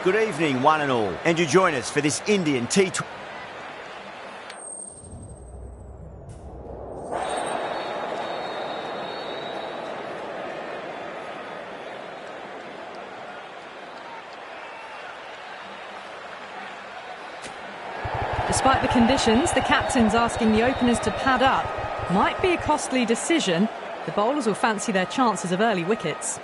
Good evening, one and all, and you join us for this Indian T20. Despite the conditions, the captain's asking the openers to pad up. Might be a costly decision. The bowlers will fancy their chances of early wickets.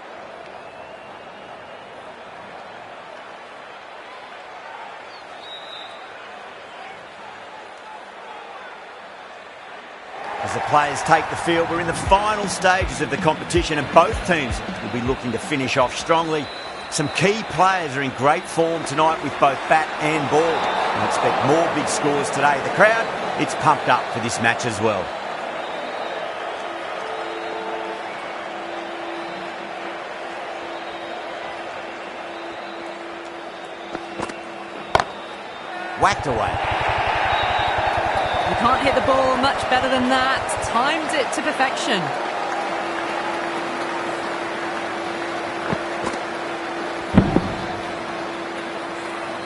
As the players take the field, we're in the final stages of the competition and both teams will be looking to finish off strongly. Some key players are in great form tonight with both bat and ball. I expect more big scores today. The crowd, it's pumped up for this match as well. Whacked away. You can't hit the ball much better than that. Timed it to perfection.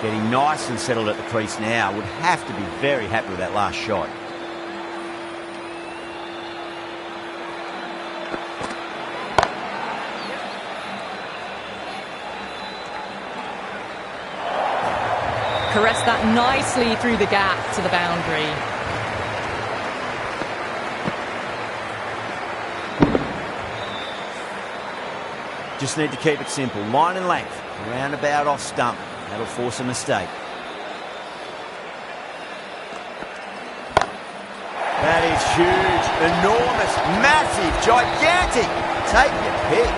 Getting nice and settled at the crease now. Would have to be very happy with that last shot. Caress that nicely through the gap to the boundary. Just need to keep it simple. Line and length. Roundabout off stump. That'll force a mistake. That is huge, enormous, massive, gigantic. Take your pick.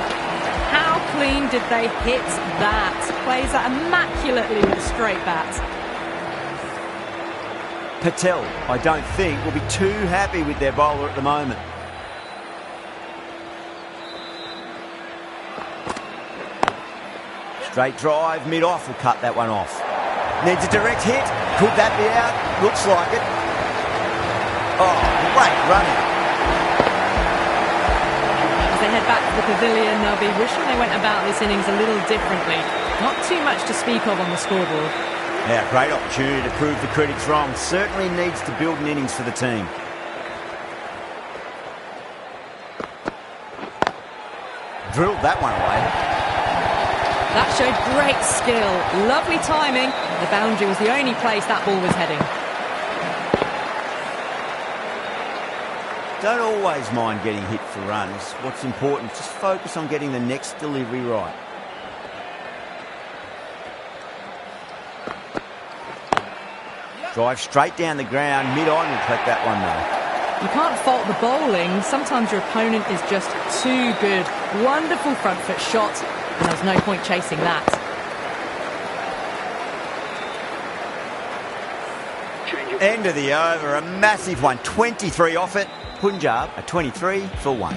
How clean did they hit that? Plays that immaculately with a straight bat. Patel, I don't think, will be too happy with their bowler at the moment. Straight drive, mid-off, will cut that one off. Needs a direct hit. Could that be out? Looks like it. Oh, great running. As they head back to the pavilion, they'll be wishing they went about this innings a little differently. Not too much to speak of on the scoreboard. Yeah, great opportunity to prove the critics wrong. Certainly needs to build an innings for the team. Drilled that one away. That showed great skill. Lovely timing. The boundary was the only place that ball was heading. Don't always mind getting hit for runs. What's important is just focus on getting the next delivery right. Drive straight down the ground, mid-on, will collect that one though. You can't fault the bowling. Sometimes your opponent is just too good. Wonderful front foot shot, and there's no point chasing that. End of the over, a massive one. 23 off it. Punjab, a 23 for 1.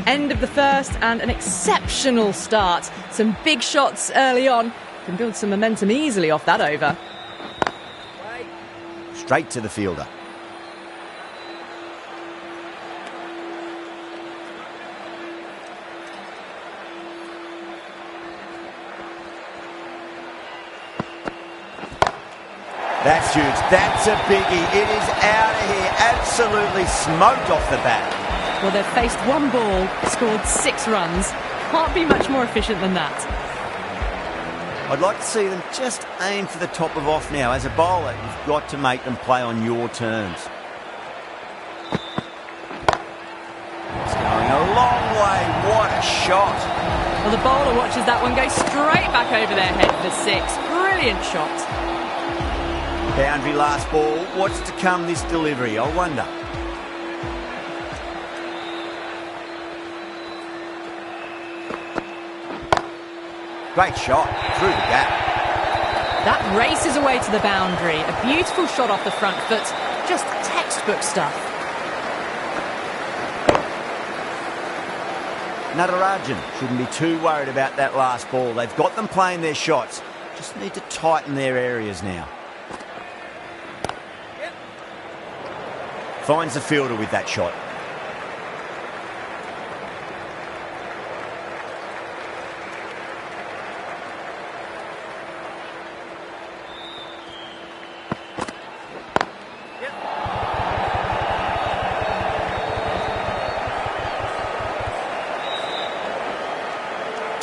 End of the first and an exceptional start. Some big shots early on. Can build some momentum easily off that over. Straight to the fielder. That's huge. That's a biggie. It is out of here. Absolutely smoked off the bat. Well, they've faced one ball, scored 6 runs. Can't be much more efficient than that. I'd like to see them just aim for the top of off now. As a bowler, you've got to make them play on your terms. It's going a long way. What a shot. Well, the bowler watches that one go straight back over their head for 6. Brilliant shot. Boundary last ball. What's to come this delivery? I wonder. Great shot through the gap. That races away to the boundary. A beautiful shot off the front foot. Just textbook stuff. Natarajan shouldn't be too worried about that last ball. They've got them playing their shots. Just need to tighten their areas now. Finds the fielder with that shot.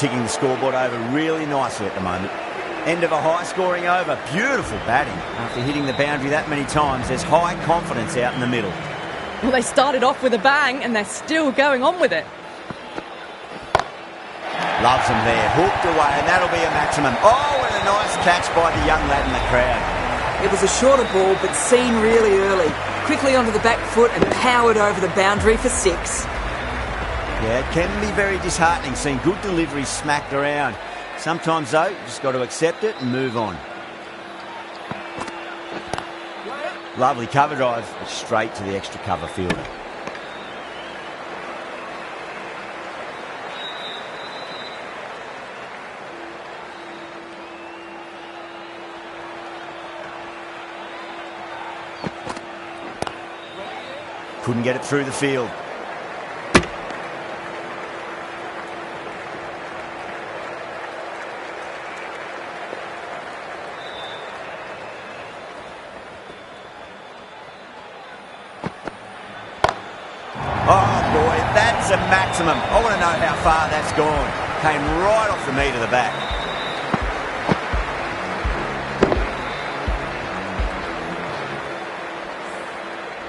ticking the scoreboard over really nicely at the moment. End of a high-scoring over. Beautiful batting. After hitting the boundary that many times, there's high confidence out in the middle. Well, they started off with a bang and they're still going on with it. Loves them there. Hooked away, and that'll be a maximum. Oh, and a nice catch by the young lad in the crowd. It was a shorter ball, but seen really early. Quickly onto the back foot and powered over the boundary for 6. Yeah, it can be very disheartening seeing good deliveries smacked around. Sometimes, though, you just got to accept it and move on. Lovely cover drive, but straight to the extra cover fielder. Couldn't get it through the field. Oh boy, that's a maximum. I want to know how far that's gone. Came right off the meat of the bat.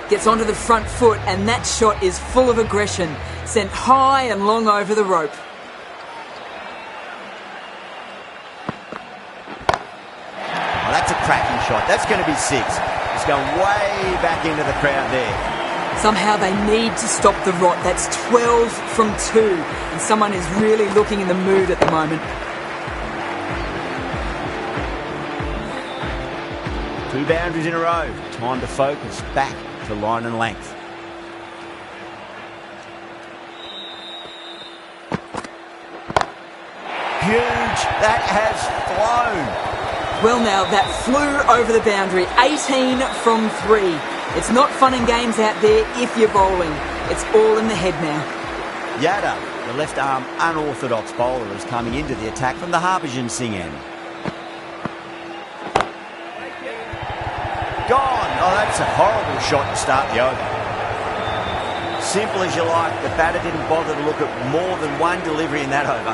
Gets onto the front foot, and that shot is full of aggression. Sent high and long over the rope. Oh, that's a cracking shot. That's going to be 6. It's going way back into the crowd there. Somehow they need to stop the rot. That's 12 from 2, and someone is really looking in the mood at the moment. 2 boundaries in a row. Time to focus back to line and length. Huge. That has flown. Well now, that flew over the boundary. 18 from 3. It's not fun and games out there if you're bowling. It's all in the head now. Yada, the left-arm unorthodox bowler, is coming into the attack from the Harbhajan Singh end. Gone. Oh, that's a horrible shot to start the over. Simple as you like, the batter didn't bother to look at more than one delivery in that over.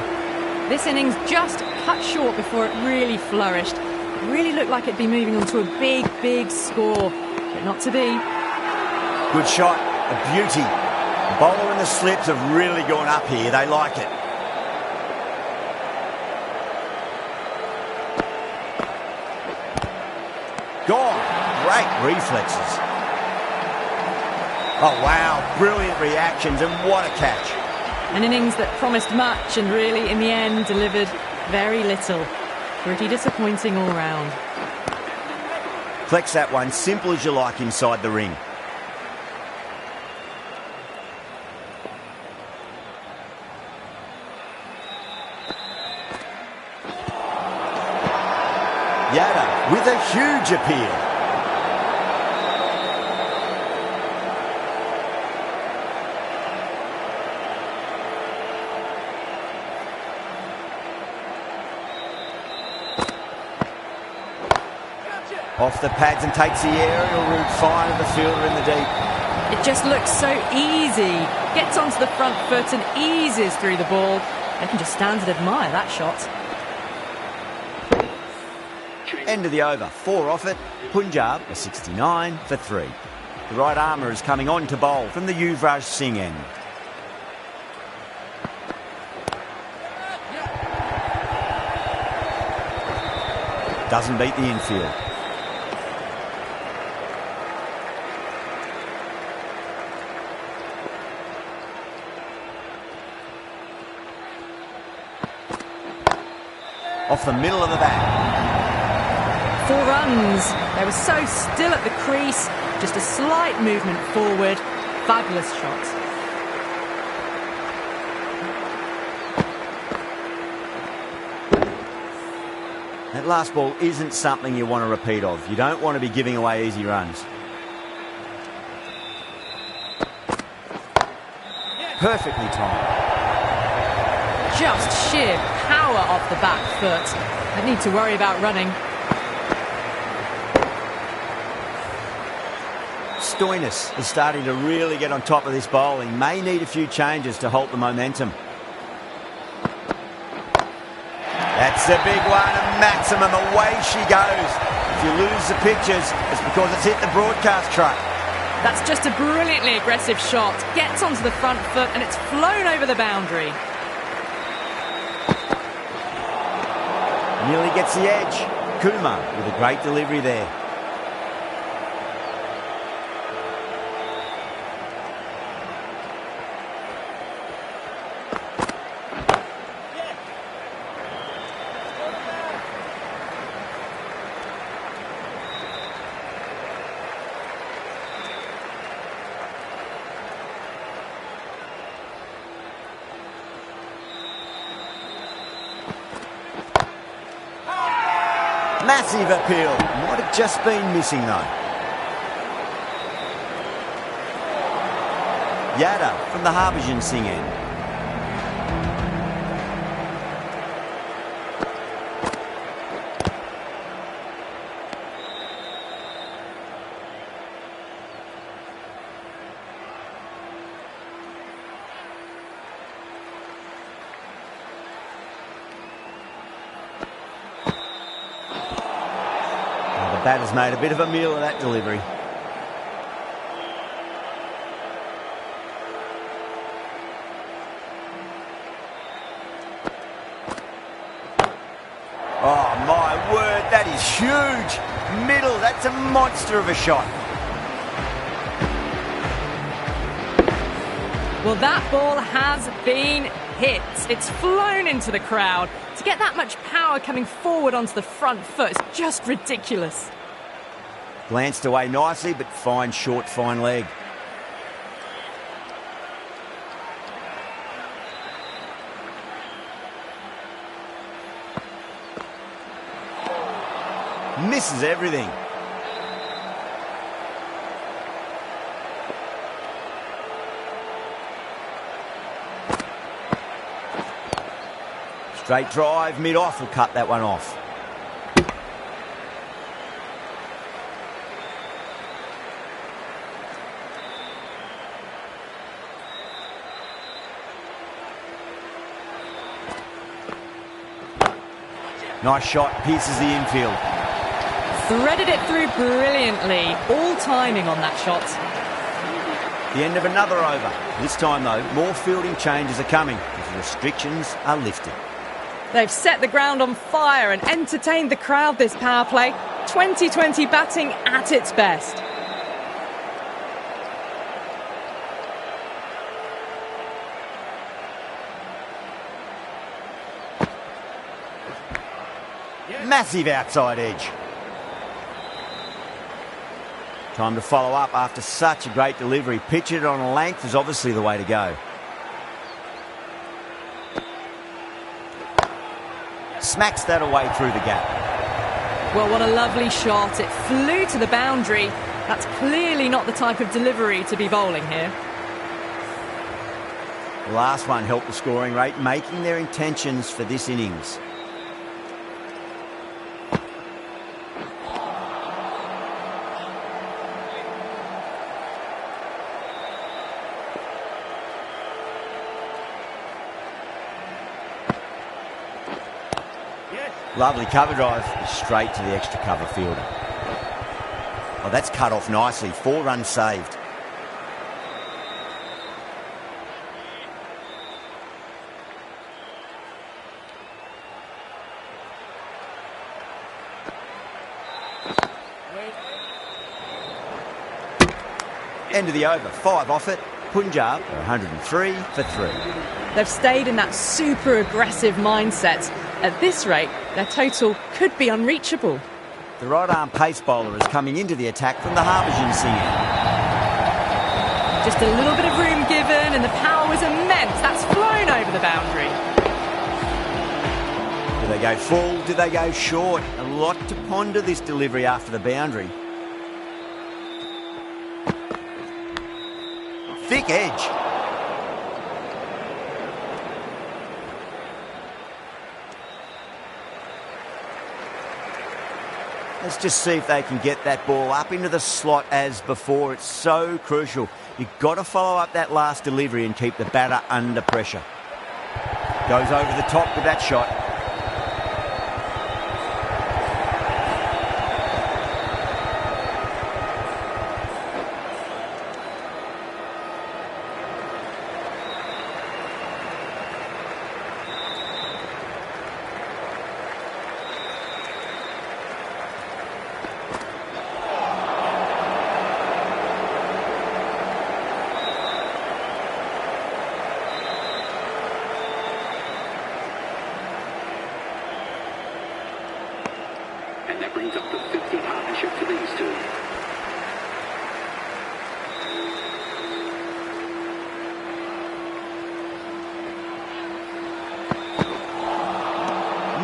This innings just cut short before it really flourished. It really looked like it'd be moving on to a big, big score, but not to be. Good shot, a beauty. The bowler and the slips have really gone up here. They like it. Gone. Great reflexes. Oh, wow. Brilliant reactions, and what a catch. An innings that promised much and really, in the end, delivered very little. Pretty disappointing all round. Flex that one, simple as you like, inside the ring. Yada with a huge appeal. Off the pads and takes the aerial route fine of the fielder in the deep. It just looks so easy. Gets onto the front foot and eases through the ball. They can just stand and admire that shot. End of the over. 4 off it. Punjab are 69 for 3. The right armour is coming on to bowl from the Yuvraj Singh end. Doesn't beat the infield. Off the middle of the bat. 4 runs. They were so still at the crease. Just a slight movement forward. Fabulous shot. That last ball isn't something you want to repeat of. You don't want to be giving away easy runs. Perfectly timed. Just sheer power off the back foot. Don't need to worry about running. Stoinis is starting to really get on top of this bowling. May need a few changes to halt the momentum. That's a big one, and Maximum, away she goes. If you lose the pictures, it's because it's hit the broadcast truck. That's just a brilliantly aggressive shot. Gets onto the front foot and it's flown over the boundary. Nearly gets the edge. Kuma with a great delivery there. Massive appeal. Might have just been missing though. Yada from the Harbhajan Singh end. The batter's made a bit of a meal of that delivery. Oh my word, that is huge. Middle, that's a monster of a shot. Well, that ball has been hit. It's flown into the crowd. To get that much power coming forward onto the front foot is just ridiculous. Glanced away nicely, but fine short, fine leg. Misses everything. Straight drive, mid-off will cut that one off. Nice shot, pierces the infield. Threaded it through brilliantly. All timing on that shot. The end of another over. This time, though, more fielding changes are coming as the restrictions are lifted. They've set the ground on fire and entertained the crowd this power play. 2020 batting at its best. Massive outside edge. Time to follow up after such a great delivery. Pitch it on a length is obviously the way to go. Smacks that away through the gap. Well, what a lovely shot. It flew to the boundary. That's clearly not the type of delivery to be bowling here. The last one helped the scoring rate, making their intentions for this innings. Lovely cover drive, straight to the extra cover fielder. Oh, that's cut off nicely. 4 runs saved. End of the over. 5 off it. Punjab are 103 for 3. They've stayed in that super aggressive mindset. At this rate, their total could be unreachable. The right-arm pace bowler is coming into the attack from the Harbhajan Singh end. Just a little bit of room given and the power was immense. That's flown over the boundary. Do they go full? Do they go short? A lot to ponder this delivery after the boundary. Thick edge. Let's just see if they can get that ball up into the slot as before. It's so crucial. You've got to follow up that last delivery and keep the batter under pressure. Goes over the top with that shot. And that brings up the 50 partnership for these two.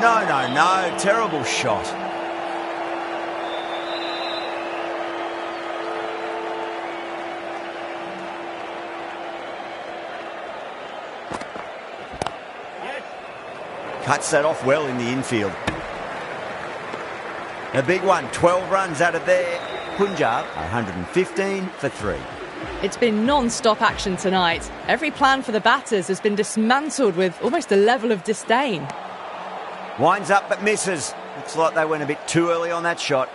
No. Terrible shot. Cuts that off well in the infield. A big one, 12 runs out of there. Punjab are 115 for 3. It's been non-stop action tonight. Every plan for the batters has been dismantled with almost a level of disdain. Winds up but misses. Looks like they went a bit too early on that shot.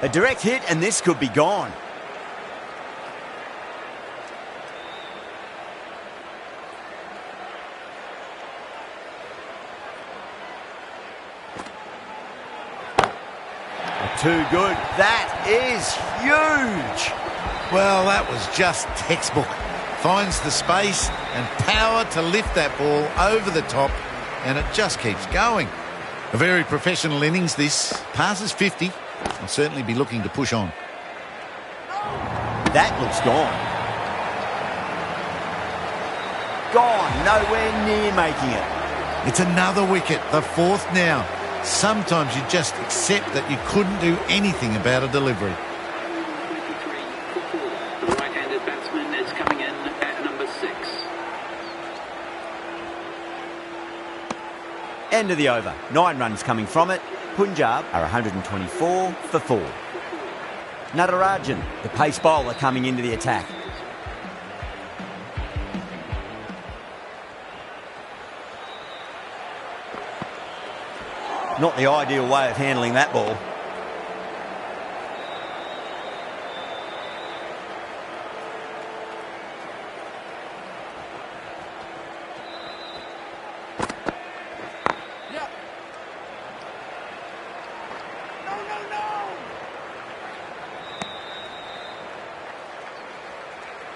A direct hit and this could be gone. Too good. That is huge. Well, that was just textbook. Finds the space and power to lift that ball over the top, and it just keeps going. A very professional innings this. Passes 50. I'll certainly be looking to push on. That looks gone. Gone. Nowhere near making it. It's another wicket, the fourth now. Sometimes you just accept that you couldn't do anything about a delivery. 23 for 4. The right-handed batsman is coming in at number 6. End of the over. 9 runs coming from it. Punjab are 124 for 4. Natarajan, the pace bowler, coming into the attack. Not the ideal way of handling that ball.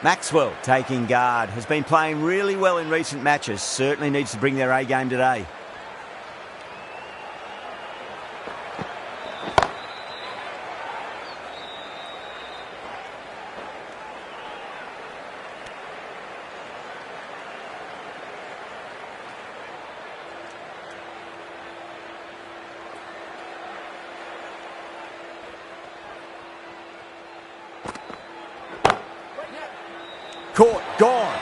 Maxwell taking guard. Has been playing really well in recent matches. Certainly needs to bring their A game today. Caught, gone.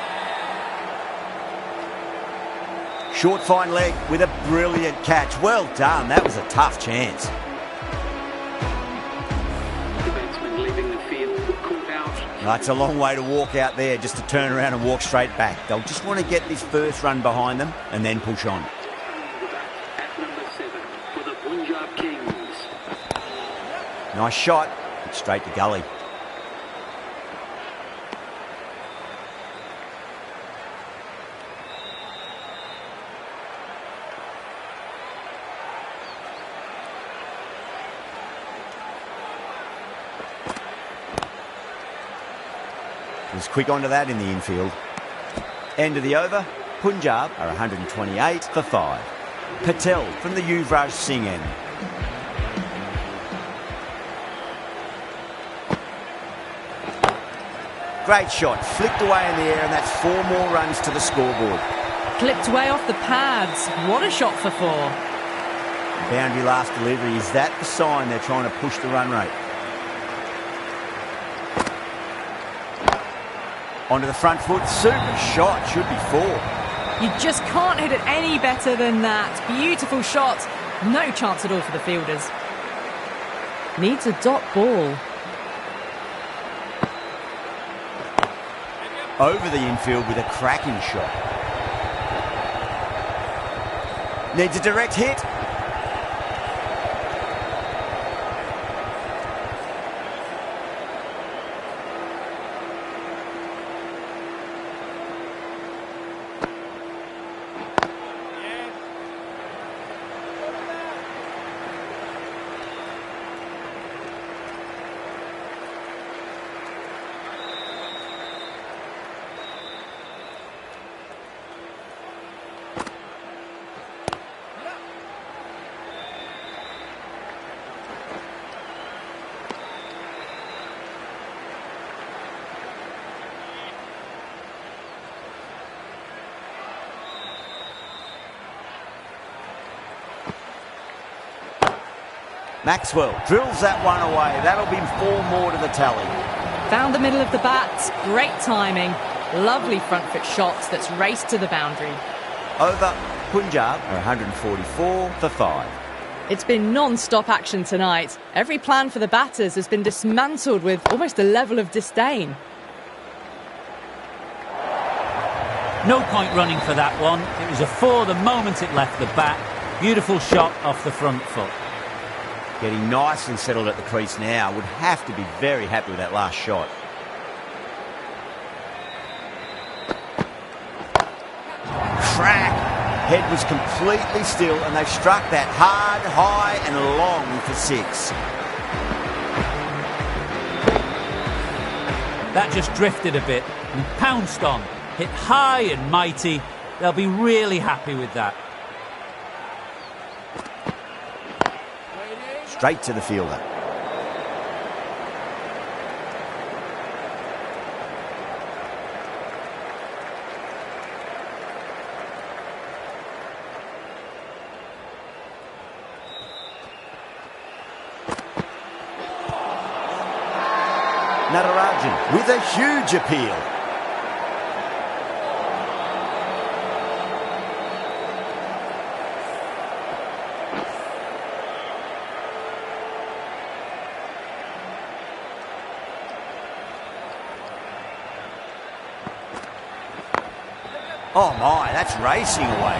Short fine leg with a brilliant catch. Well done, that was a tough chance. The batsman leaving the field, caught out. That's a long way to walk out there just to turn around and walk straight back. They'll just want to get this first run behind them and then push on. At number 7 for the Punjab Kings. Nice shot, but straight to gully. Was quick onto that in the infield. End of the over. Punjab are 128 for 5. Patel from the Yuvraj Singh end. Great shot, flicked away in the air, and that's 4 more runs to the scoreboard. Clipped way off the pads. What a shot for 4. Boundary last delivery. Is that the sign they're trying to push the run rate? Onto the front foot, super shot, should be 4. You just can't hit it any better than that. Beautiful shot. No chance at all for the fielders. Needs a dot ball. Over the infield with a cracking shot. Needs a direct hit. Maxwell drills that one away. That'll be 4 more to the tally. Found the middle of the bat. Great timing. Lovely front foot shots that's raced to the boundary. Over. Punjab are 144 for 5. It's been non-stop action tonight. Every plan for the batters has been dismantled with almost a level of disdain. No point running for that one. It was a 4 the moment it left the bat. Beautiful shot off the front foot. Getting nicely settled at the crease now. Would have to be very happy with that last shot. Crack! Head was completely still and they've struck that hard, high and long for 6. That just drifted a bit and pounced on. Hit high and mighty. They'll be really happy with that. Straight to the fielder. Natarajan with a huge appeal. Oh my, that's racing away.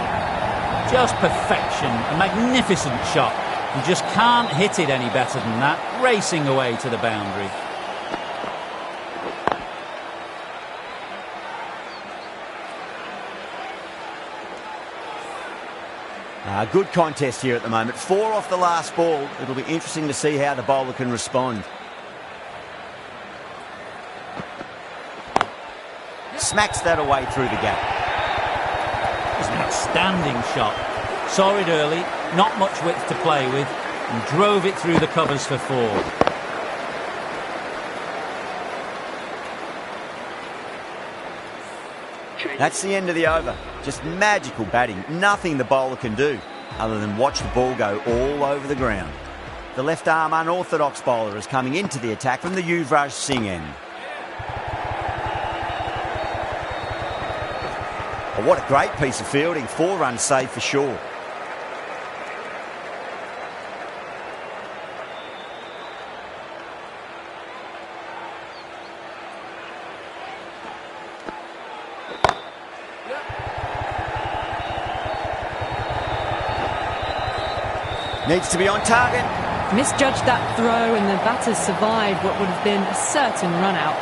Just perfection, a magnificent shot. You just can't hit it any better than that, racing away to the boundary. Good contest here at the moment. 4 off the last ball. It'll be interesting to see how the bowler can respond. Smacks that away through the gap. It's an outstanding shot. Saw it early, not much width to play with, and drove it through the covers for 4. That's the end of the over. Just magical batting. Nothing the bowler can do other than watch the ball go all over the ground. The left arm unorthodox bowler is coming into the attack from the Yuvraj Singh end. Oh, what a great piece of fielding. 4 runs saved for sure. Needs to be on target. Misjudged that throw and the batters survived what would have been a certain run-out.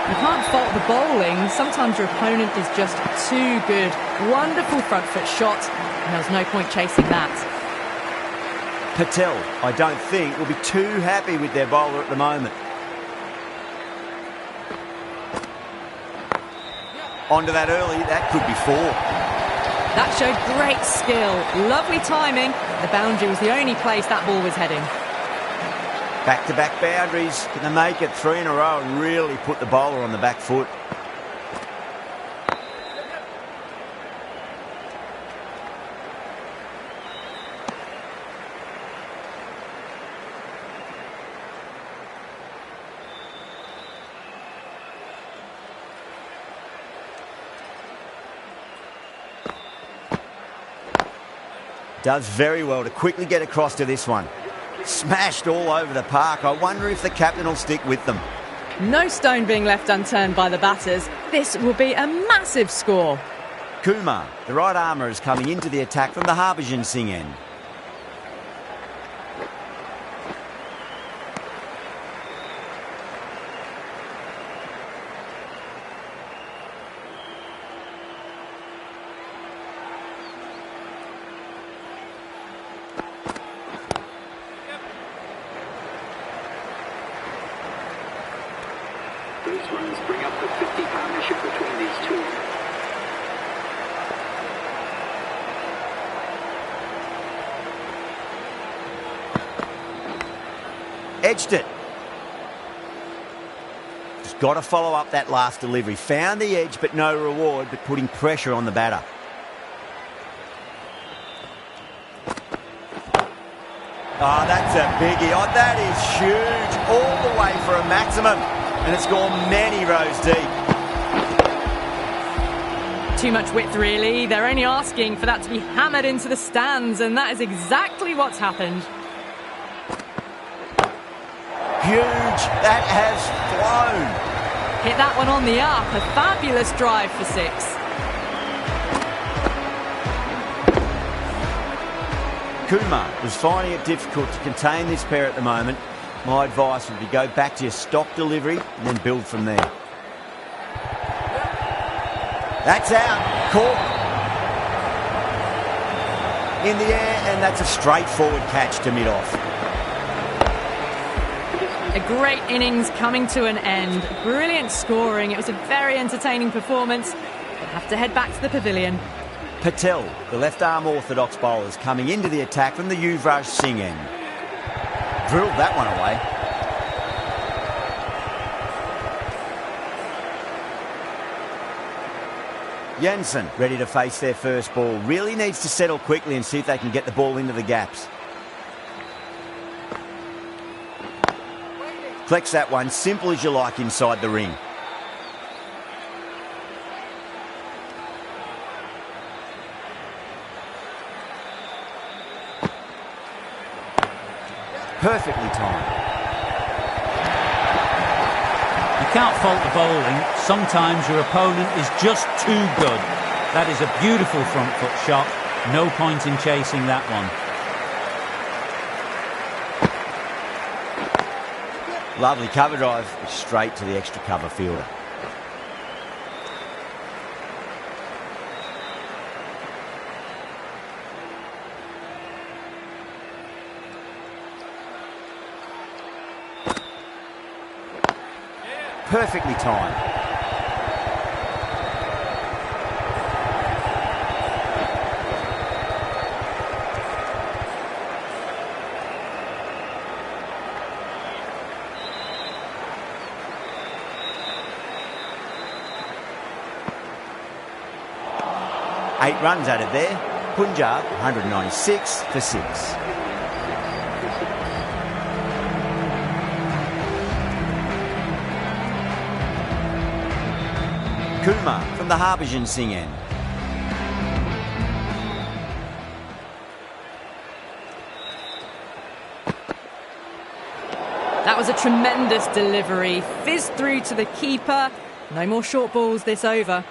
You can't fault the bowling. Sometimes your opponent is just too good. Wonderful front foot shot, and there was no point chasing that. Patel, I don't think, will be too happy with their bowler at the moment. Onto that early, that could be 4. That showed great skill, lovely timing. The boundary was the only place that ball was heading. Back-to-back boundaries. Can they make it 3 in a row and really put the bowler on the back foot? Does very well to quickly get across to this one. Smashed all over the park. I wonder if the captain will stick with them. No stone being left unturned by the batters. This will be a massive score. Kumar, the right armour, is coming into the attack from the Harbhajan Singh end. Those runs bring up the 50 partnership between these two. Edged it. got to follow up that last delivery. Found the edge, but no reward, but putting pressure on the batter. Oh, that's a biggie. Oh, that is huge. All the way for a maximum. And it's gone many rows deep. Too much width, really. They're only asking for that to be hammered into the stands, and that is exactly what's happened. Huge. That has flown. Hit that one on the up. A fabulous drive for 6. Kumar was finding it difficult to contain this pair at the moment. My advice would be go back to your stock delivery and then build from there. That's out. Caught. In the air, and that's a straightforward catch to mid-off. A great innings coming to an end. Brilliant scoring. It was a very entertaining performance. We'll have to head back to the pavilion. Patel, the left-arm orthodox bowler, is coming into the attack from the Yuvraj Singh end. Drilled that one away. Jensen, ready to face their first ball. Really needs to settle quickly and see if they can get the ball into the gaps. Collects that one, simple as you like, inside the ring. Perfectly timed. You can't fault the bowling. Sometimes your opponent is just too good. That is a beautiful front foot shot. No point in chasing that one. Lovely cover drive, straight to the extra cover fielder. Perfectly timed. Eight runs added there. Punjab 196 for 6. Kumar from the Harbhajan Singh end. That was a tremendous delivery. Fizzed through to the keeper. No more short balls this over.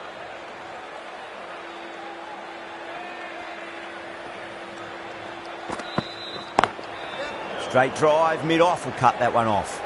Straight drive, mid-off will cut that one off.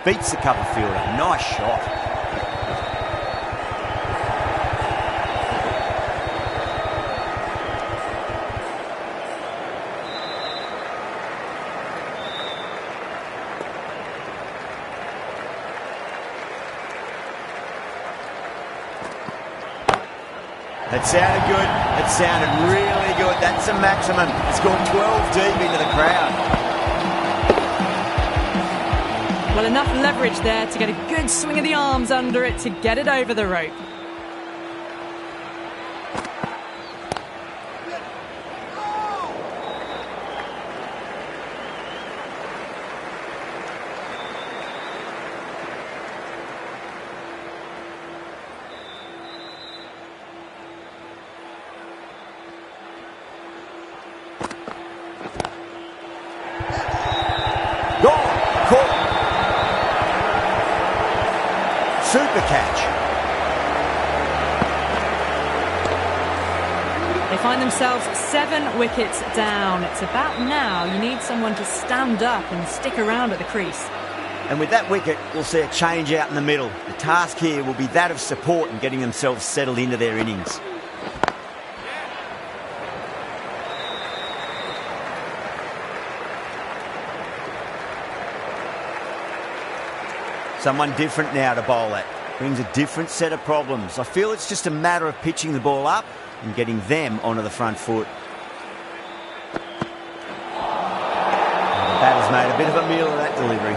Beats the cover fielder. Nice shot. That sounded good. It sounded really good. That's a maximum. It's gone 12 deep into the crowd. Well, enough leverage there to get a good swing of the arms under it to get it over the rope. Super catch. They find themselves 7 wickets down. It's about now you need someone to stand up and stick around at the crease. And with that wicket, we'll see a change out in the middle. The task here will be that of support and getting themselves settled into their innings. Someone different now to bowl at. Brings a different set of problems. I feel it's just a matter of pitching the ball up and getting them onto the front foot. And the batter's made a bit of a meal of that delivery.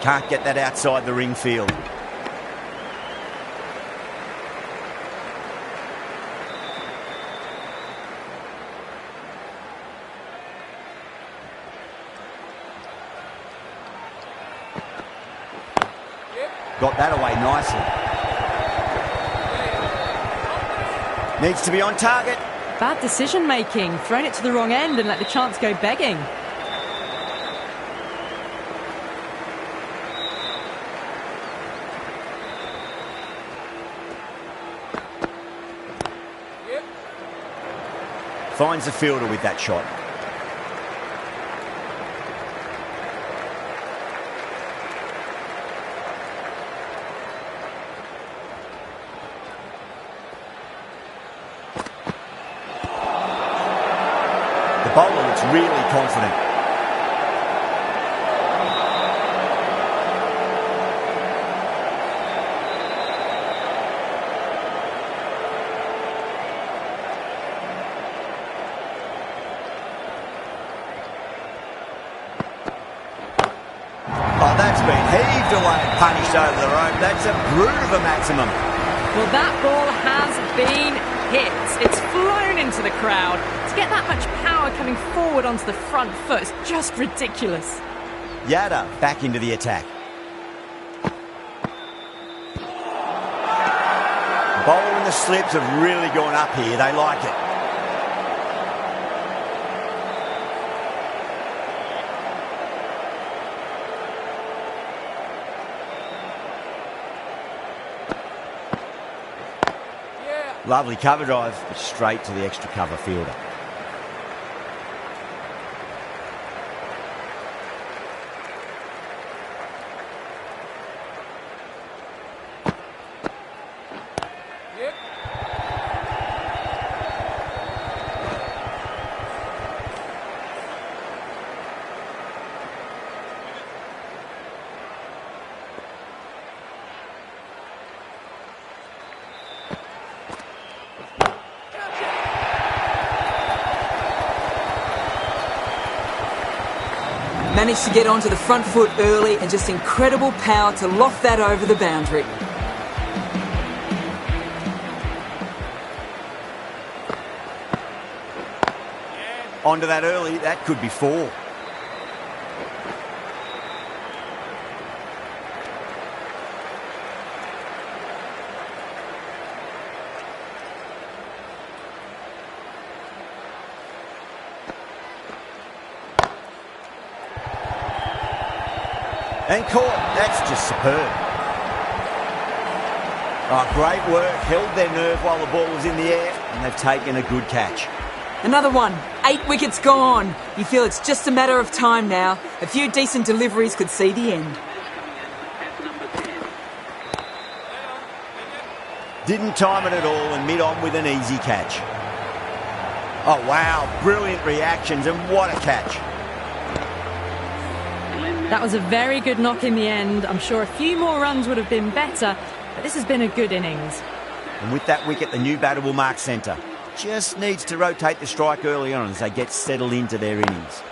Can't get that outside the ring field. Got that away nicely. Needs to be on target. Bad decision making. Thrown it to the wrong end and let the chance go begging. Finds the fielder with that shot. The bowler looks really confident. Oh, that's been heaved away and punished over the rope. That's a brute of a maximum. Well, that ball has been hit. It's flown into the crowd. To get that much power coming forward onto the front foot is just ridiculous. Yada back into the attack. The bowler and the slips have really gone up here. They like it. Lovely cover drive, but straight to the extra cover fielder. Managed to get onto the front foot early and just incredible power to loft that over the boundary. Onto that early, that could be 4. And caught. That's just superb. Oh, great work. Held their nerve while the ball was in the air, and they've taken a good catch. Another one. 8 wickets gone. You feel it's just a matter of time now. A few decent deliveries could see the end. Didn't time it at all and mid-on with an easy catch. Oh, wow. Brilliant reactions, and what a catch. That was a very good knock in the end. I'm sure a few more runs would have been better, but this has been a good innings. And with that wicket, the new batter will mark centre. Just needs to rotate the strike early on as they get settled into their innings.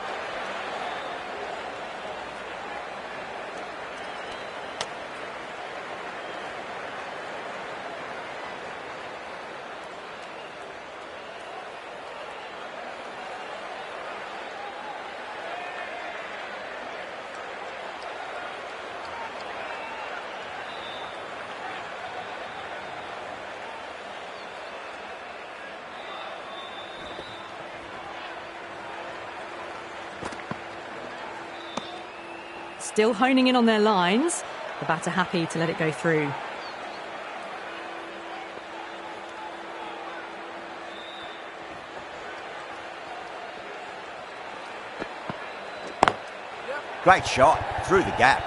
Still honing in on their lines. The batter happy to let it go through. Great shot through the gap.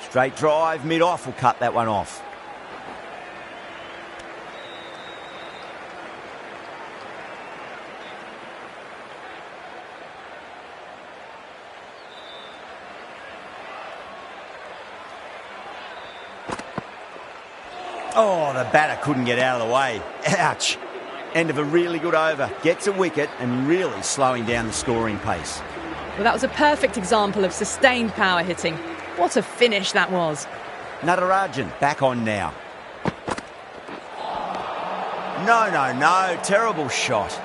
Straight drive, mid-off will cut that one off. Oh, the batter couldn't get out of the way. Ouch. End of a really good over. Gets a wicket and really slowing down the scoring pace. Well, that was a perfect example of sustained power hitting. What a finish that was. Natarajan back on now. No. Terrible shot.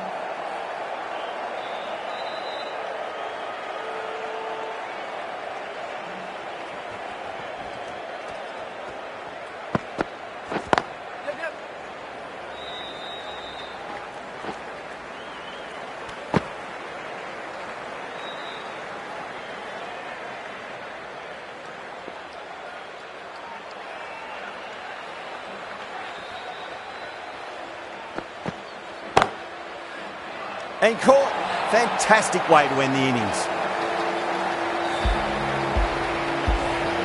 And caught. Fantastic way to end the innings.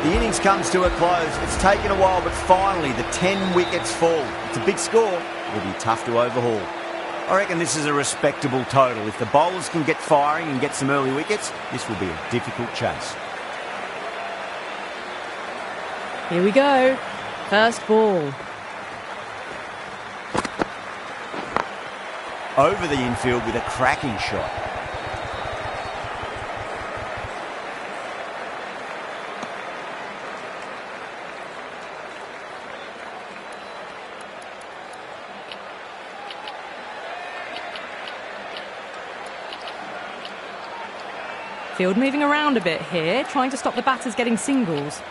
The innings comes to a close. It's taken a while, but finally the 10 wickets fall. It's a big score. It'll be tough to overhaul. I reckon this is a respectable total. If the bowlers can get firing and get some early wickets, this will be a difficult chase. Here we go. First ball. Over the infield with a cracking shot. Field moving around a bit here, trying to stop the batters getting singles.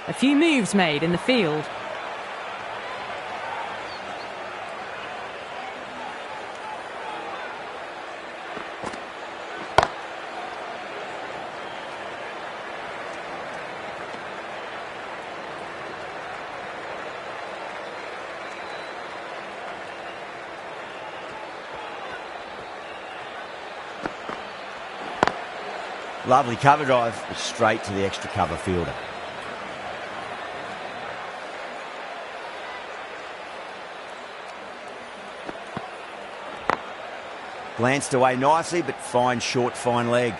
A few moves made in the field. Lovely cover drive, straight to the extra cover fielder. Glanced away nicely, but fine short, fine leg.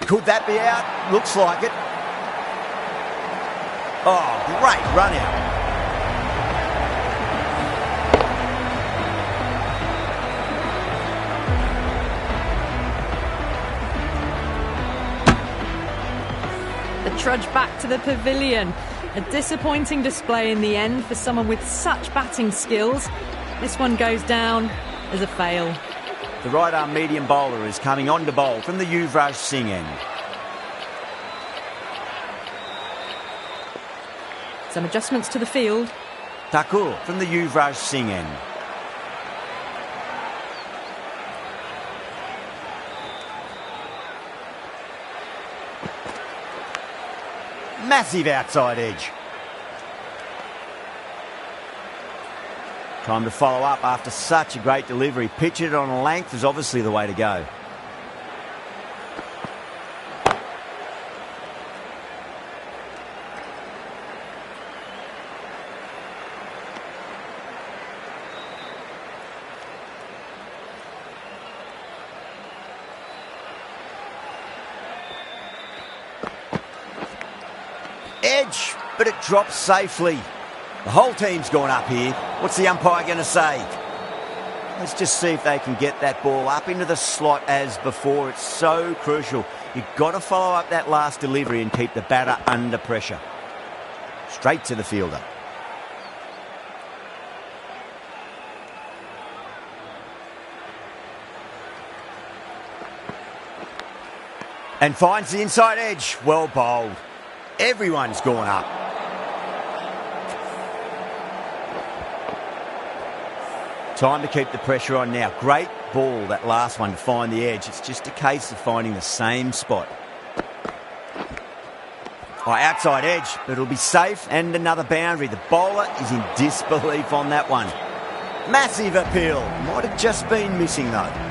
Could that be out? Looks like it. Oh, great run out. The trudge back to the pavilion. A disappointing display in the end for someone with such batting skills. This one goes down as a fail. The right-arm medium bowler is coming on to bowl from the Yuvraj Singh end. Some adjustments to the field. Thakur from the Yuvraj Singh end. Massive outside edge. Time to follow up after such a great delivery. Pitch it on a length is obviously the way to go. edge, but it drops safely. The whole team's gone up here. What's the umpire going to say? Let's just see if they can get that ball up into the slot as before. It's so crucial. You've got to follow up that last delivery and keep the batter under pressure. Straight to the fielder. And finds the inside edge. Well bowled. Everyone's gone up. Time to keep the pressure on now. Great ball, that last one, to find the edge. It's just a case of finding the same spot. Oh, outside edge, but it'll be safe, and another boundary. The bowler is in disbelief on that one. Massive appeal. Might have just been missing, though.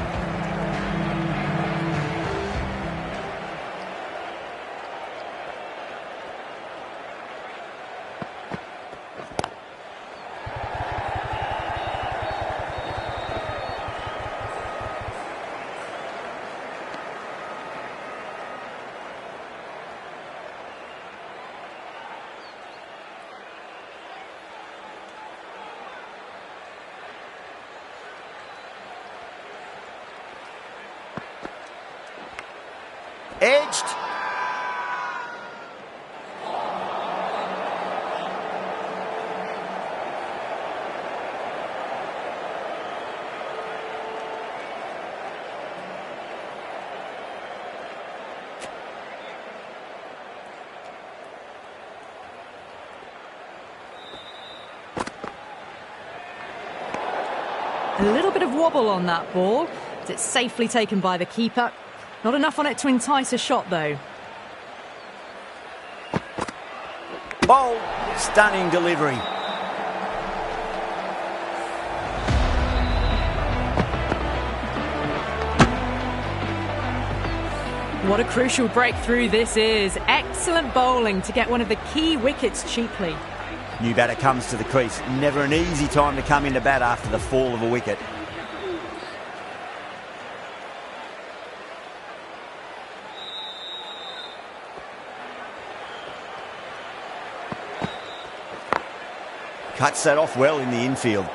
Edged. A little bit of wobble on that ball. It's safely taken by the keeper. Not enough on it to entice a shot, though. Bowl. Stunning delivery. What a crucial breakthrough this is. Excellent bowling to get one of the key wickets cheaply. New batter comes to the crease. Never an easy time to come into bat after the fall of a wicket. Cuts that off well in the infield.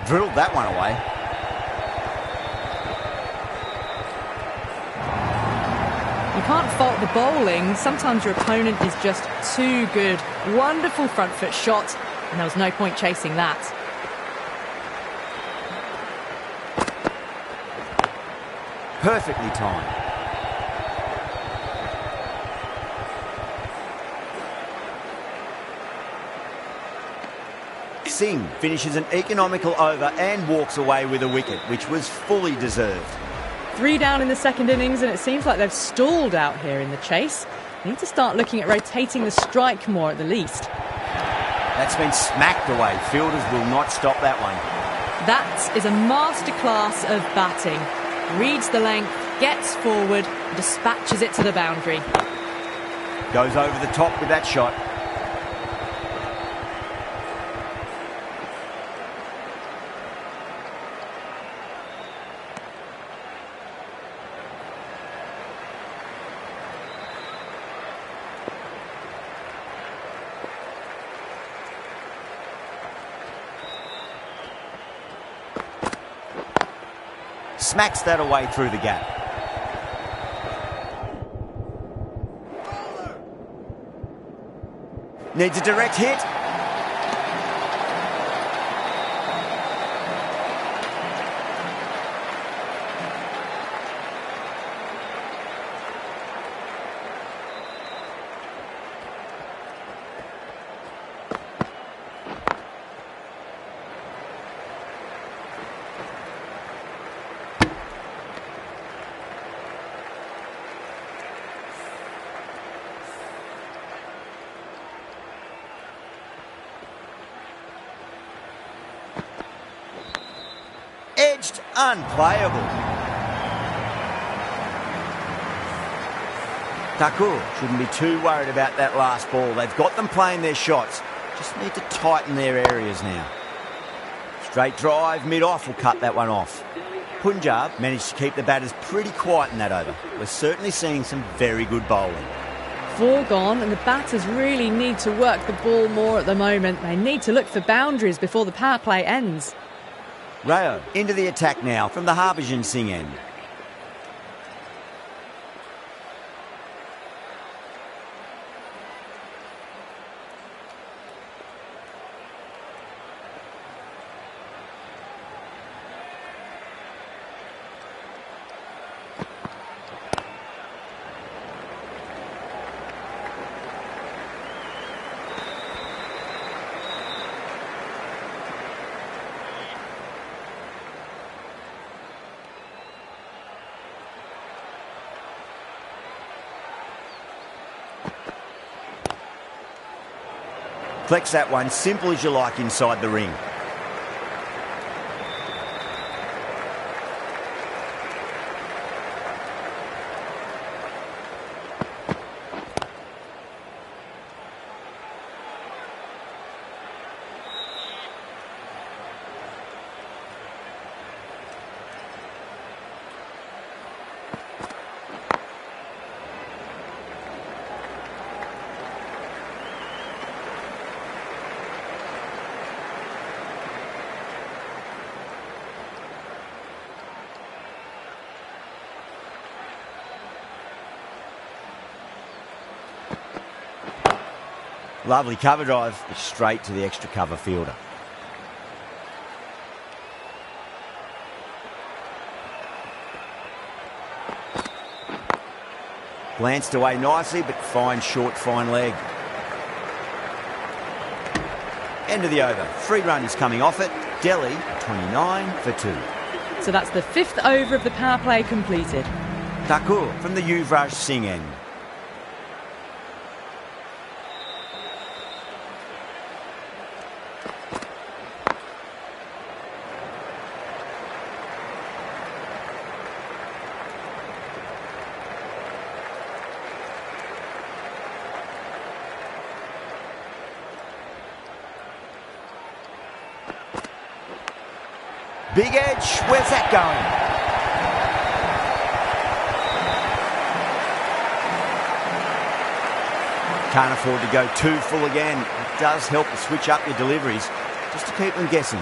Drilled that one away. You can't fault the bowling. Sometimes your opponent is just too good. Wonderful front foot shot, and there was no point chasing that. Perfectly timed. Singh finishes an economical over and walks away with a wicket, which was fully deserved. 3 down in the second innings, and it seems like they've stalled out here in the chase. Need to start looking at rotating the strike more at the least. That's been smacked away. Fielders will not stop that one. That is a masterclass of batting. Reads the length, gets forward, dispatches it to the boundary. Goes over the top with that shot. Smacks that away through the gap. Needs a direct hit. Edged, unplayable. Thakur shouldn't be too worried about that last ball. They've got them playing their shots. Just need to tighten their areas now. Straight drive, mid-off will cut that one off. Punjab managed to keep the batters pretty quiet in that over. We're certainly seeing some very good bowling. 4 gone, and the batters really need to work the ball more at the moment. They need to look for boundaries before the power play ends. Rayo into the attack now from the Harbhajan Singh end. Flex that one, simple as you like inside the ring. Lovely cover drive, but straight to the extra cover fielder. Glanced away nicely, but fine short, fine leg. End of the over. 3 runs coming off it. Delhi, 29 for 2. So that's the 5th over of the power play completed. Thakur from the Yuvraj Singh end. Big edge, where's that going? Can't afford to go too full again. It does help to switch up your deliveries, just to keep them guessing.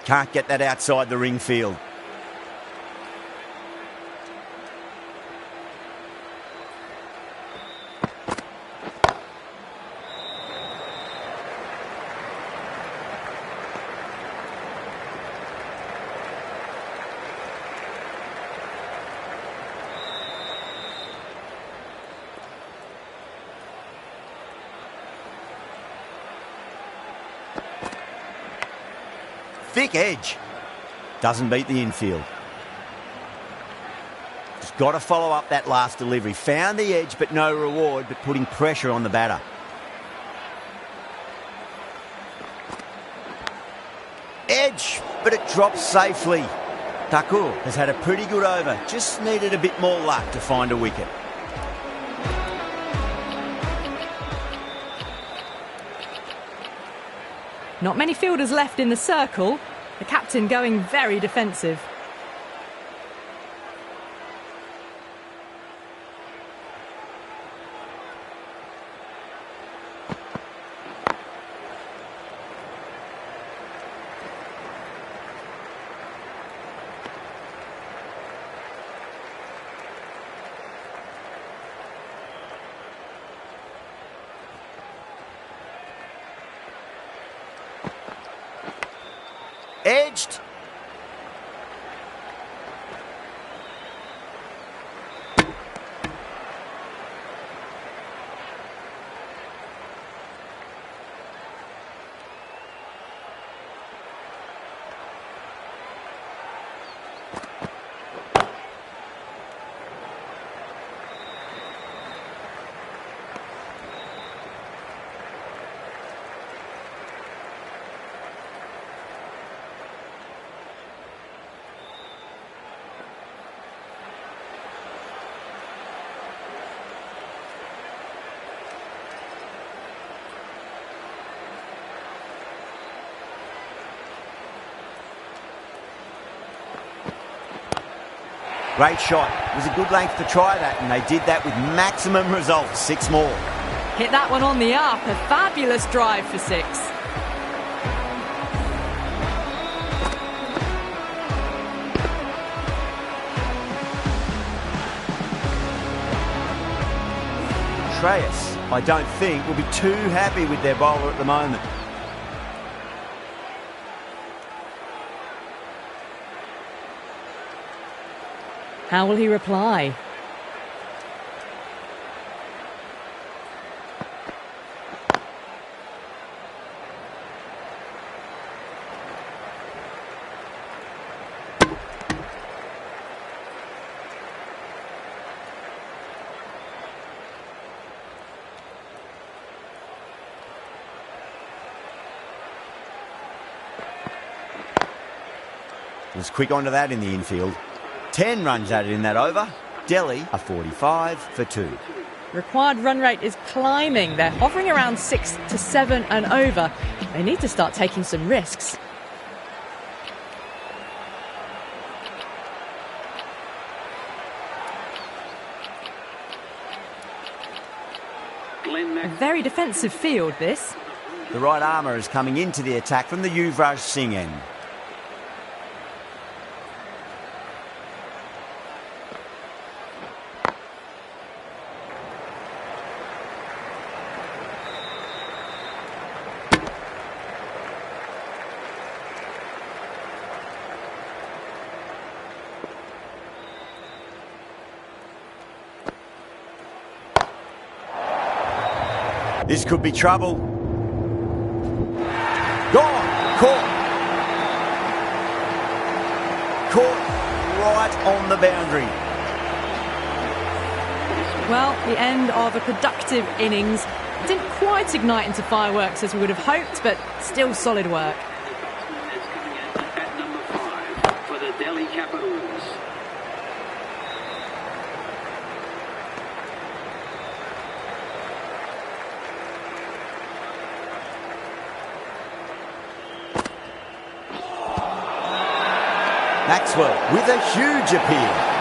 Can't get that outside the ring field. Thick edge. Doesn't beat the infield. Just got to follow up that last delivery. Found the edge, but no reward, but putting pressure on the batter. Edge, but it drops safely. Thakur has had a pretty good over. Just needed a bit more luck to find a wicket. Not many fielders left in the circle. The captain going very defensive. Edged. Great shot. It was a good length to try that, and they did that with maximum result. 6 more. Hit that one on the up. A fabulous drive for 6. Treyas, I don't think, will be too happy with their bowler at the moment. How will he reply? Was quick onto that in the infield. 10 runs added in that over. Delhi are 45 for 2. Required run rate is climbing. They're hovering around 6 to 7 and over. They need to start taking some risks. A very defensive field, this. The right armour is coming into the attack from the Yuvraj Singh end. This could be trouble. Gone. Caught. Caught right on the boundary. Well, the end of a productive innings. Didn't quite ignite into fireworks as we would have hoped, but still solid work. Batsman is coming in at number 5 for the Delhi Capitals. Maxwell with a huge appeal.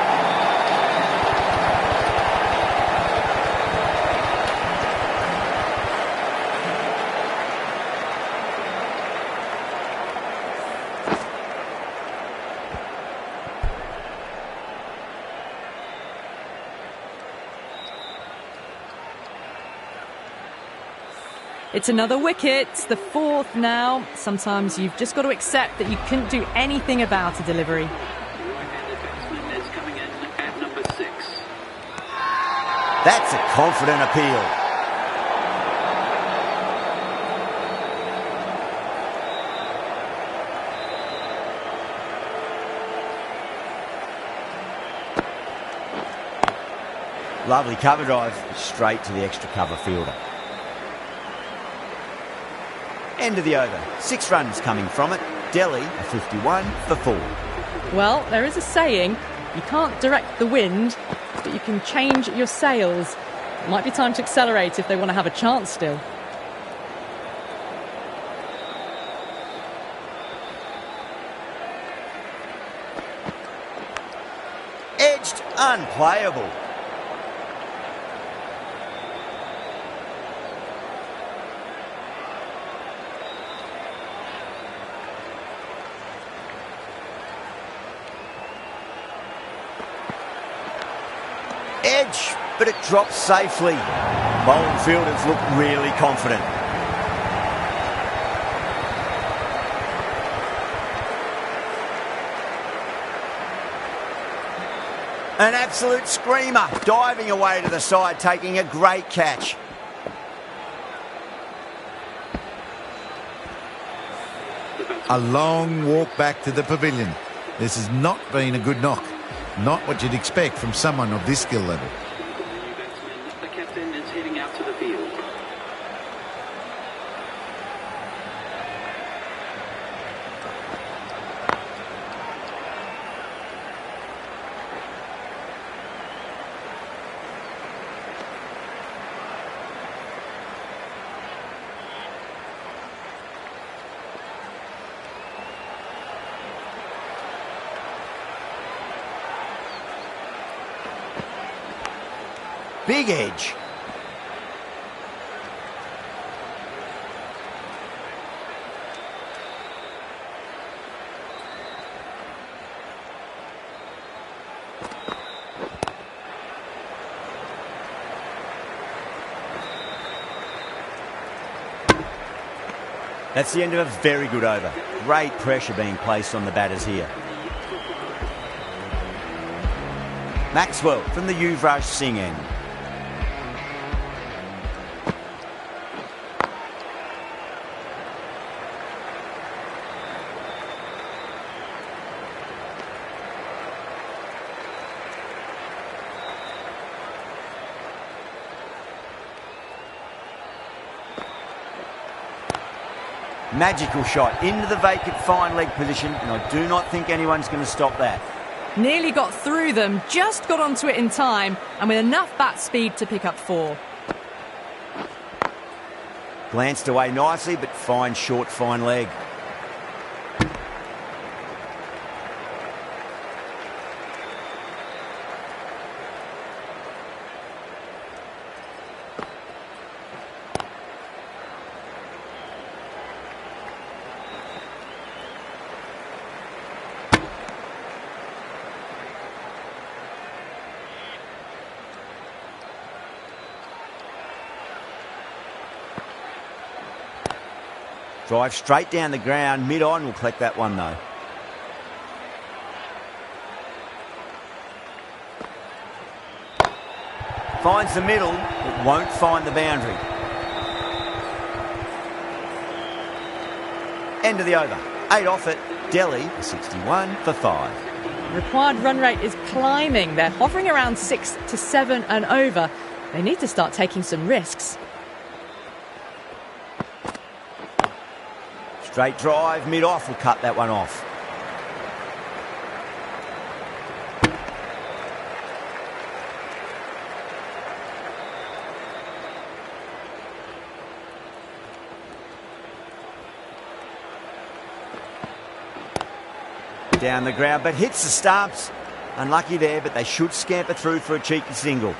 It's another wicket, the 4th now. Sometimes you've just got to accept that you couldn't do anything about a delivery. Right-handed batsman is coming in at number 6. That's a confident appeal. Lovely cover drive, straight to the extra cover fielder. End of the over. 6 runs coming from it. Delhi are 51 for 4. Well, there is a saying, you can't direct the wind, but you can change your sails. It might be time to accelerate if they want to have a chance still. Edged, unplayable. Edge, but it drops safely. Bowling fielders look really confident. An absolute screamer, diving away to the side, taking a great catch. A long walk back to the pavilion. This has not been a good knock. Not what you'd expect from someone of this skill level. The captain is heading out to the field. Big edge. That's the end of a very good over. Great pressure being placed on the batters here. Maxwell from the Yuvraj Singh end. Magical shot into the vacant fine leg position, and I do not think anyone's going to stop that. Nearly got through them, just got onto it in time, and with enough bat speed to pick up 4. Glanced away nicely, but fine short, fine leg. Drive straight down the ground, mid-on, will collect that one though. Finds the middle, but won't find the boundary. End of the over. 8 off it. Delhi, 61 for 5. The required run rate is climbing. They're hovering around 6 to 7 and over. They need to start taking some risks. Straight drive, mid-off, will cut that one off. Down the ground, but hits the stumps. Unlucky there, but they should scamper through for a cheeky single.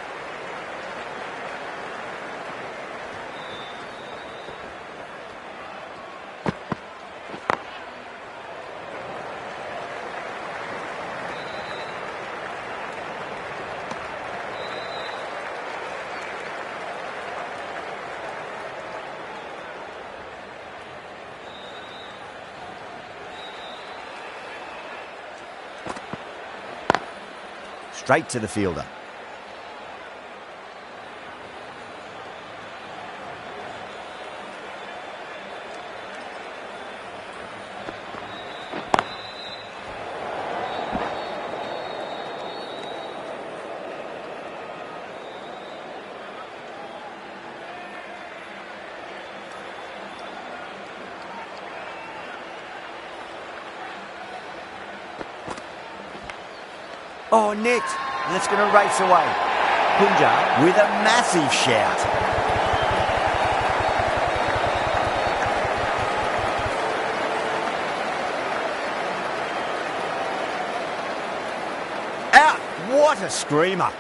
Straight to the fielder. Oh, net. And it's going to race away. Punjab with a massive shout. Out. What a screamer.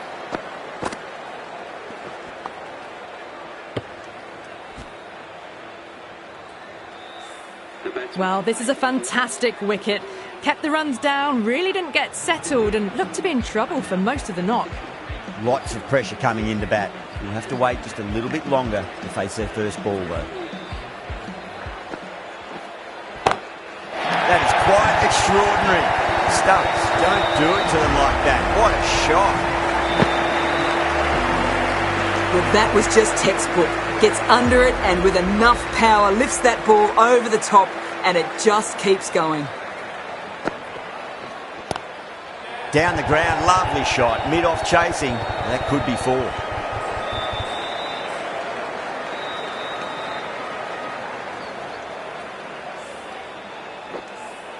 Well, this is a fantastic wicket. Kept the runs down, really didn't get settled and looked to be in trouble for most of the knock. Lots of pressure coming into bat. We'll have to wait just a little bit longer to face their first ball though. That is quite extraordinary. Stumps, don't do it to them like that. What a shot. Well, that was just textbook. Gets under it and with enough power lifts that ball over the top and it just keeps going. Down the ground, lovely shot. Mid-off chasing. That could be 4.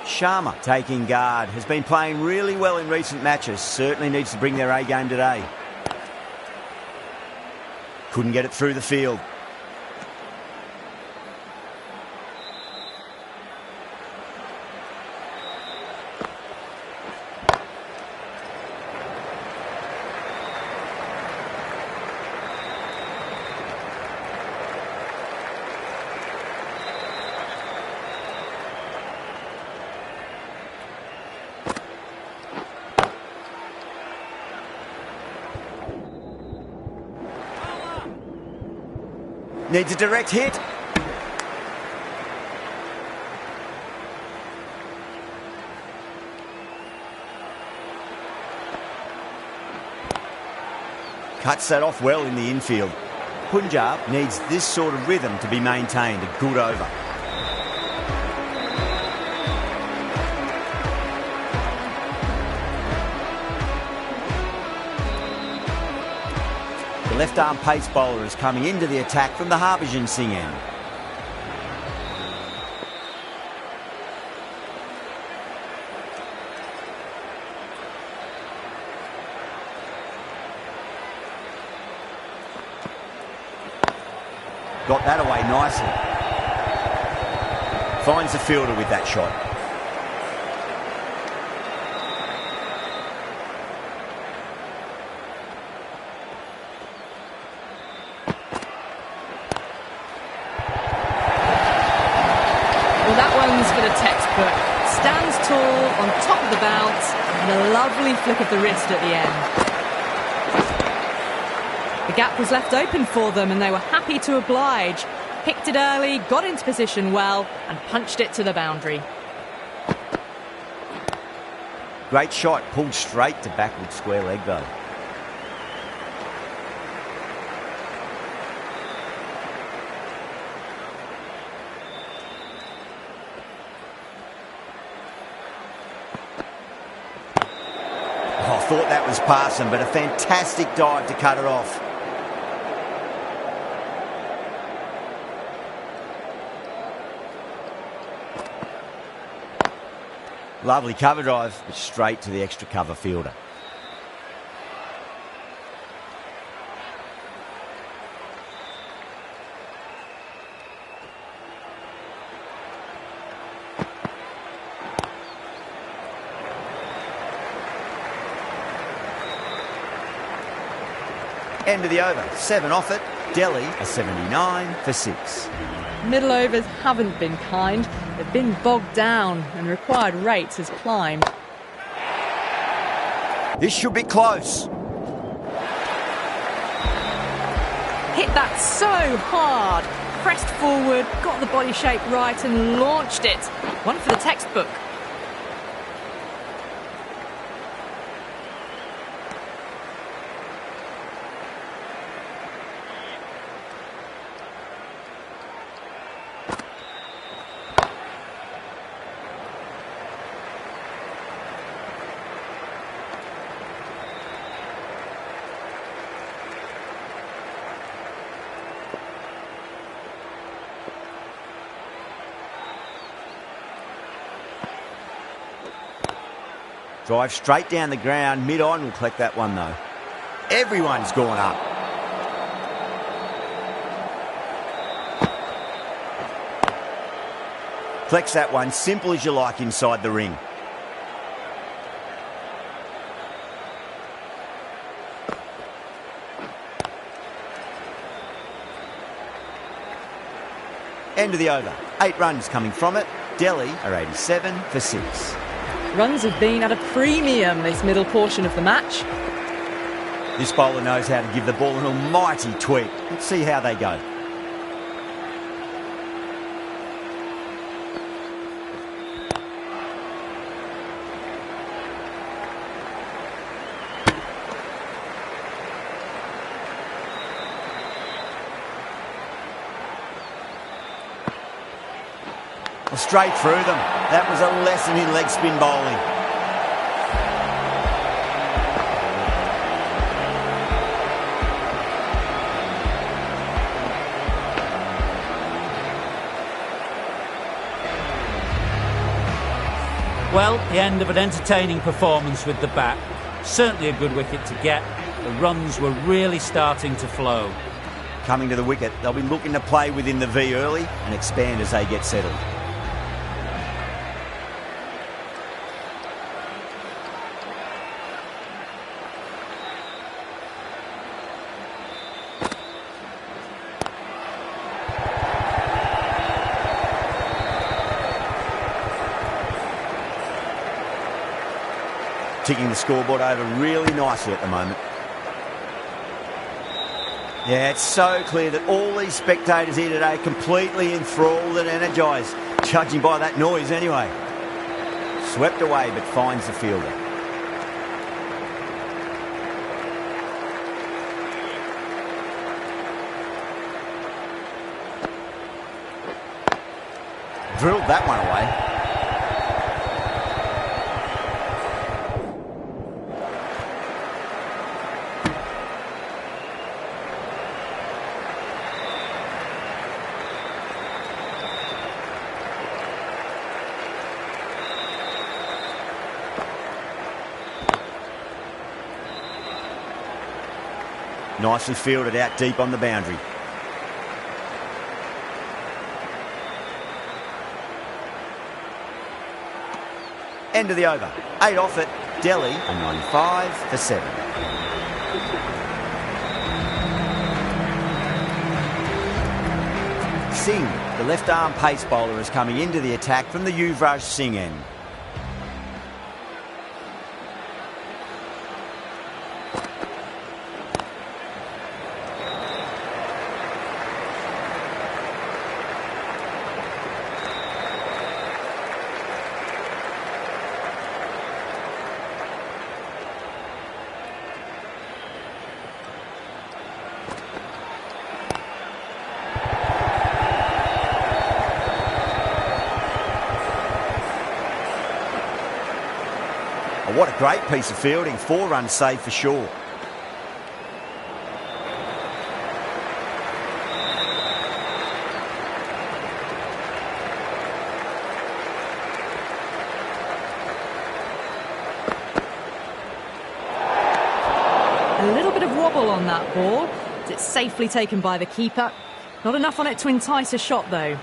Sharma taking guard. Has been playing really well in recent matches. Certainly needs to bring their A game today. Couldn't get it through the field. Needs a direct hit. Cuts that off well in the infield. Punjab needs this sort of rhythm to be maintained. A good over. The left-arm pace bowler is coming into the attack from the Harbhajan Singh end. Got that away nicely. Finds the fielder with that shot. Well, that one's for the textbook. Stands tall on top of the bounce and a lovely flick of the wrist at the end. The gap was left open for them and they were happy to oblige. Picked it early, got into position well and punched it to the boundary. Great shot, pulled straight to backward square leg though. I thought that was passing, but a fantastic dive to cut it off. Lovely cover drive, but straight to the extra cover fielder. End of the over, 7 off it. Delhi a 79 for 6. Middle overs haven't been kind. They've been bogged down and required rates has climbed. This should be close. Hit that so hard. Pressed forward, got the body shape right and launched it. One for the textbook. Drive straight down the ground, mid-on will collect that one though. Everyone's gone up. Collects that one, simple as you like inside the ring. End of the over. 8 runs coming from it. Delhi are 87 for 6. Runs have been at a premium this middle portion of the match. This bowler knows how to give the ball an almighty tweak. Let's see how they go. Straight through them. That was a lesson in leg spin bowling. Well, the end of an entertaining performance with the bat. Certainly a good wicket to get. The runs were really starting to flow. Coming to the wicket, they'll be looking to play within the V early and expand as they get settled. Ticking the scoreboard over really nicely at the moment. Yeah, it's so clear that all these spectators here today are completely enthralled and energised, judging by that noise anyway. Swept away, but finds the fielder. Drilled that one away. Nicely fielded out deep on the boundary. End of the over. 8 off it. Delhi a 95 for 7. Singh, the left-arm pace bowler, is coming into the attack from the Yuvraj Singh end. What a great piece of fielding. 4 runs saved for sure. A little bit of wobble on that ball. It's safely taken by the keeper. Not enough on it to entice a shot though.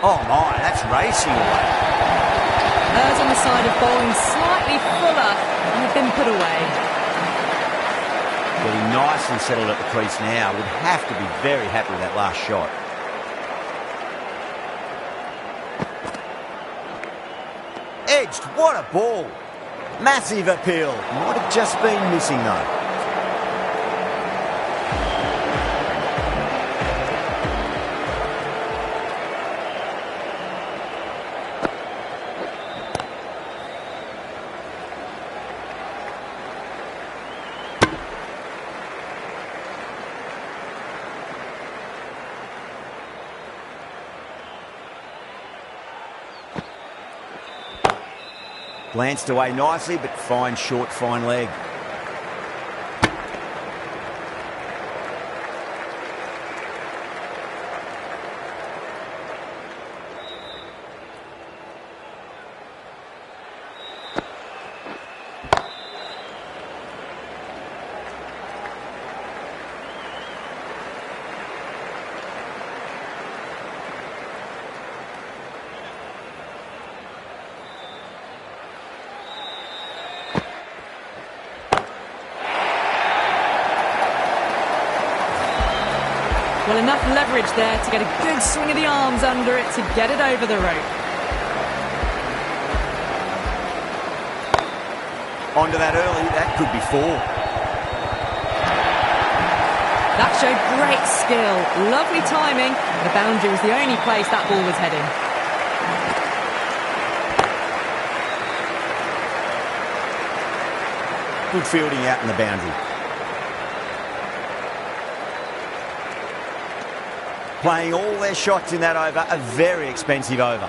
Oh my, that's racing away. Errs on the side of bowling slightly fuller and have been put away. Getting nice and settled at the crease now. Would have to be very happy with that last shot. Edged, what a ball. Massive appeal. Might have just been missing though. Glanced away nicely, but fine short, fine leg. Well, enough leverage there to get a good swing of the arms under it to get it over the rope. Onto that early, that could be 4. That showed great skill, lovely timing. The boundary was the only place that ball was heading. Good fielding out in the boundary. Playing all their shots in that over, a very expensive over.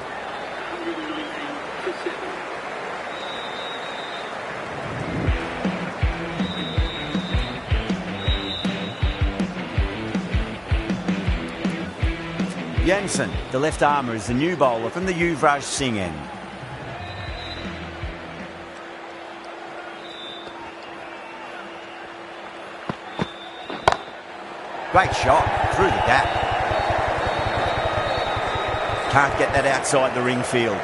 Jensen, the left armour, is the new bowler from the Yuvraj Singh end. Great shot through the gap. Can't get that outside the ring field.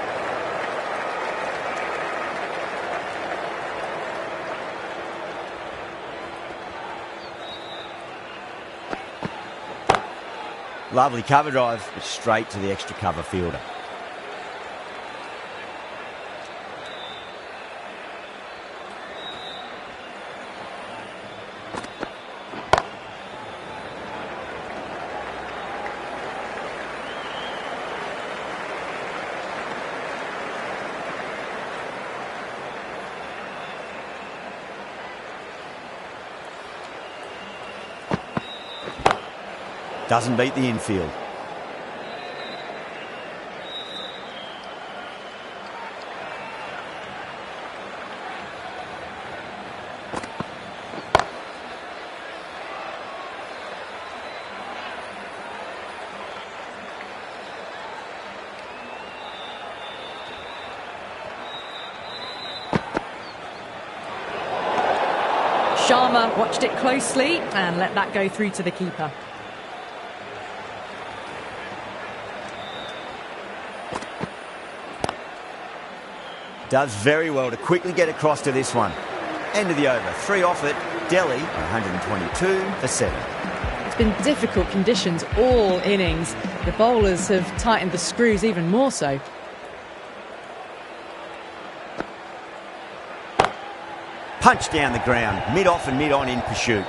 Lovely cover drive, but straight to the extra cover fielder. Doesn't beat the infield. Sharma watched it closely and let that go through to the keeper. Does very well to quickly get across to this one. End of the over. 3 off it. Delhi 122 for 7. It's been difficult conditions all innings. The bowlers have tightened the screws even more so. Punch down the ground. Mid-off and mid-on in pursuit.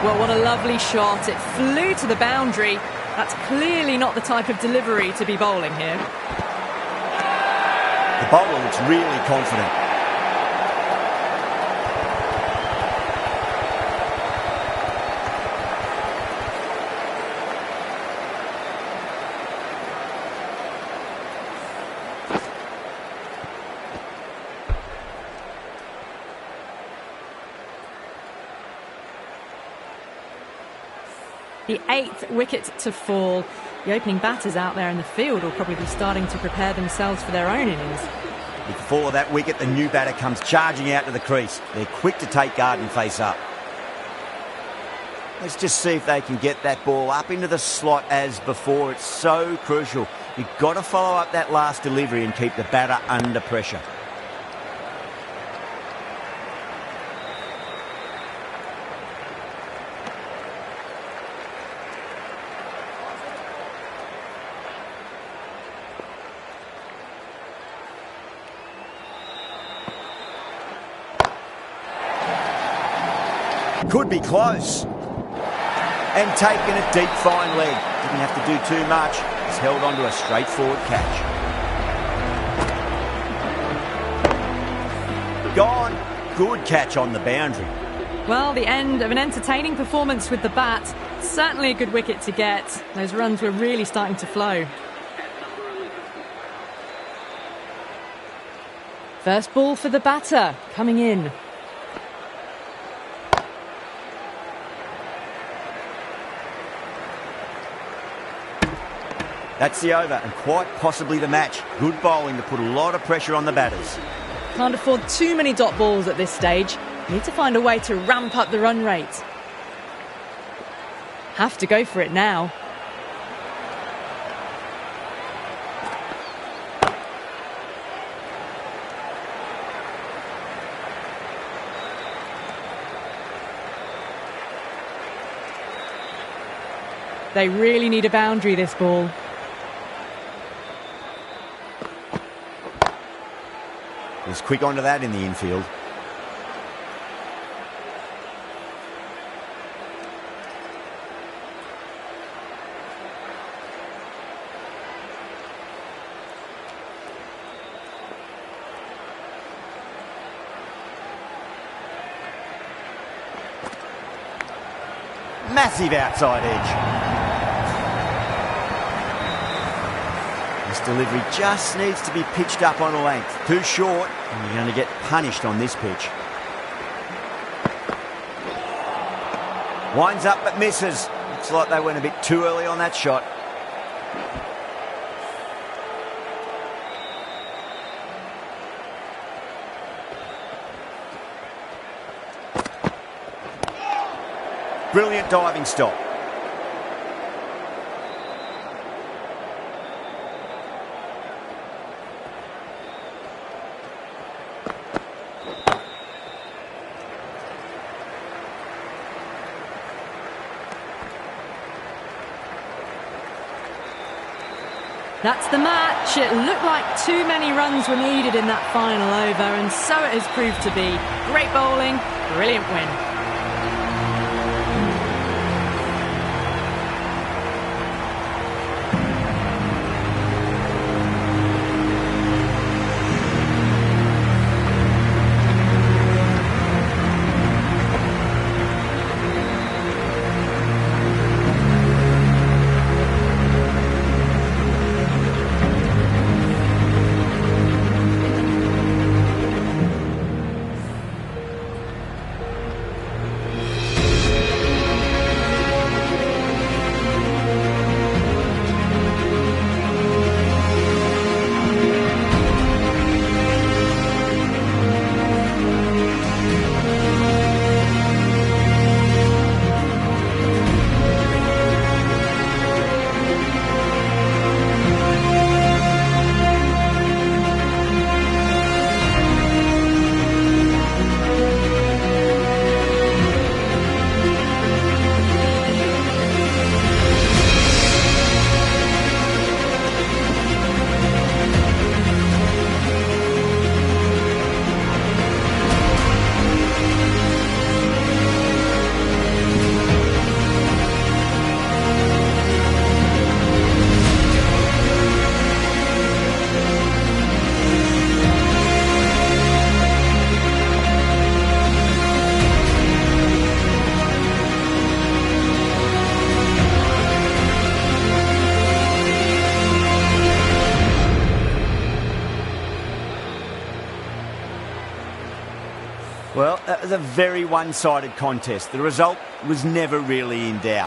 Well, what a lovely shot. It flew to the boundary. That's clearly not the type of delivery to be bowling here. The bowler looks really confident. The 8th wicket to fall. The opening batters out there in the field will probably be starting to prepare themselves for their own innings. Before that wicket, the new batter comes charging out to the crease. They're quick to take guard and face up. Let's just see if they can get that ball up into the slot as before. It's so crucial. You've got to follow up that last delivery and keep the batter under pressure. Could be close. And taken a deep fine leg. Didn't have to do too much. He's held on to a straightforward catch. Gone. Good catch on the boundary. Well, the end of an entertaining performance with the bat. Certainly a good wicket to get. Those runs were really starting to flow. First ball for the batter, coming in. That's the over and quite possibly the match. Good bowling to put a lot of pressure on the batters. Can't afford too many dot balls at this stage. Need to find a way to ramp up the run rate. Have to go for it now. They really need a boundary, this ball. He's quick onto that in the infield. Massive outside edge. Delivery just needs to be pitched up on a length. Too short, and you're going to get punished on this pitch. Winds up but misses. Looks like they went a bit too early on that shot. Brilliant diving stop. That's the match. It looked like too many runs were needed in that final over, and so it has proved to be. Great bowling, brilliant win. Well, that was a very one-sided contest. The result was never really in doubt.